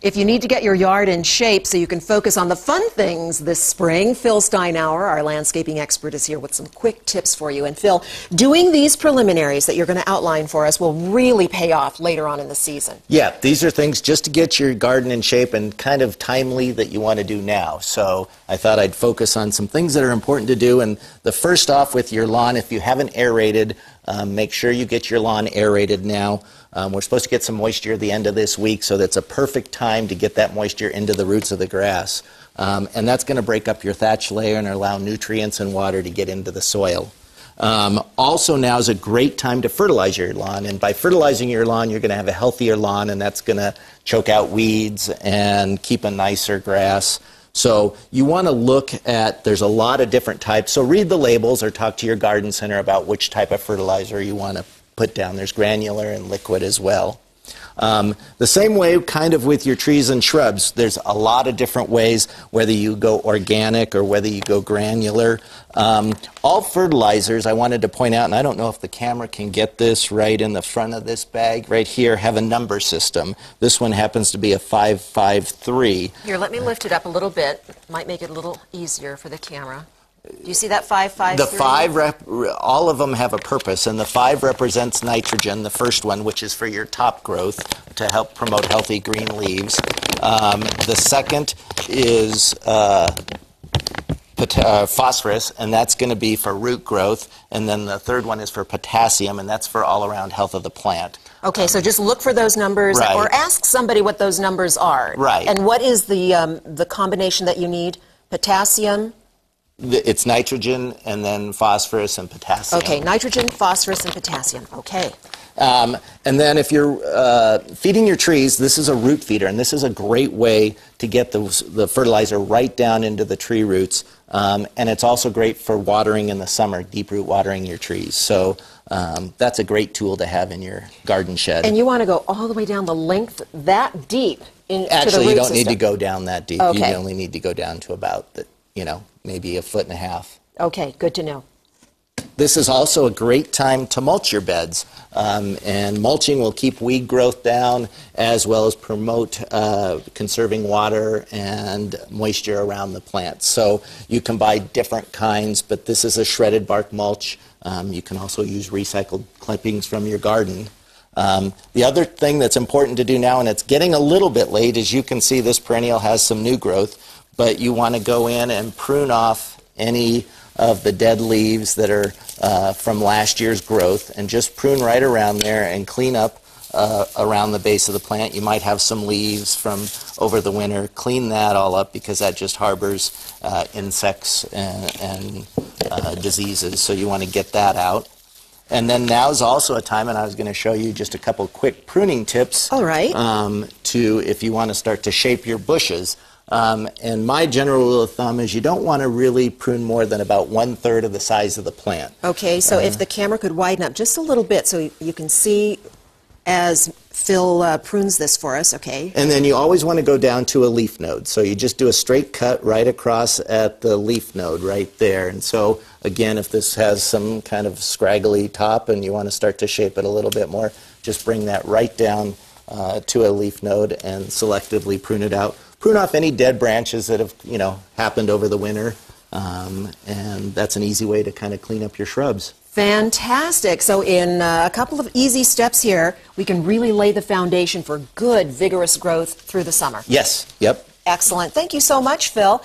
If you need to get your yard in shape so you can focus on the fun things this spring, Phil Steinhauer, our landscaping expert, is here with some quick tips for you. And Phil, doing these preliminaries that you're going to outline for us will really pay off later on in the season. Yeah, these are things just to get your garden in shape and kind of timely that you want to do now. So I thought I'd focus on some things that are important to do. And the first off with your lawn, if you haven't aerated, make sure you get your lawn aerated now. We're supposed to get some moisture at the end of this week, so that's a perfect time to get that moisture into the roots of the grass. And that's going to break up your thatch layer and allow nutrients and water to get into the soil. Also now is a great time to fertilize your lawn, and by fertilizing your lawn you're going to have a healthier lawn, and that's going to choke out weeds and keep a nicer grass. So you want to look at, there's a lot of different types, so read the labels or talk to your garden center about which type of fertilizer you want to put down. There's granular and liquid as well. The same way kind of with your trees and shrubs, there's a lot of different ways, whether you go organic or whether you go granular. All fertilizers, I wanted to point out, and I don't know if the camera can get this right in the front of this bag, right here, have a number system. This one happens to be a 553. Here, let me lift it up a little bit. Might make it a little easier for the camera. Do you see that 553? The 5, all of them have a purpose, and the 5 represents nitrogen, the first one, which is for your top growth to help promote healthy green leaves. The second is phosphorus, and that's going to be for root growth. And then the third one is for potassium, and that's for all-around health of the plant. Okay, so just look for those numbers, right, or ask somebody what those numbers are. Right. And what is the combination that you need? Potassium? It's nitrogen and then phosphorus and potassium. Okay, nitrogen, phosphorus, and potassium. Okay. And then if you're feeding your trees, this is a root feeder, and this is a great way to get the fertilizer right down into the tree roots. And it's also great for watering in the summer, deep root watering your trees. So that's a great tool to have in your garden shed. And you want to go all the way down the length that deep into the root system? Actually, you don't need to go down that deep. Okay. You only need to go down to about, maybe 1.5 feet. Okay, good to know. This is also a great time to mulch your beds, and mulching will keep weed growth down as well as promote conserving water and moisture around the plants. So you can buy different kinds, but this is a shredded bark mulch. You can also use recycled clippings from your garden. The other thing that's important to do now, and it's getting a little bit late, as you can see this perennial has some new growth, but you want to go in and prune off any of the dead leaves that are from last year's growth, and just prune right around there and clean up around the base of the plant. You might have some leaves from over the winter. Clean that all up because that just harbors insects and diseases, so you want to get that out. And then now is also a time, and I was going to show you just a couple quick pruning tips. All right. If you want to start to shape your bushes. And my general rule of thumb is you don't want to really prune more than about 1/3 of the size of the plant. Okay, so if the camera could widen up just a little bit so you can see as Phil prunes this for us, okay? And then you always want to go down to a leaf node. So you just do a straight cut right across at the leaf node right there. And so, again, if this has some kind of scraggly top and you want to start to shape it a little bit more, just bring that right down to a leaf node and selectively prune it out. Prune off any dead branches that have, happened over the winter, and that's an easy way to kind of clean up your shrubs. Fantastic. So in a couple of easy steps here, we can really lay the foundation for good, vigorous growth through the summer. Yes. Yep. Excellent. Thank you so much, Phil.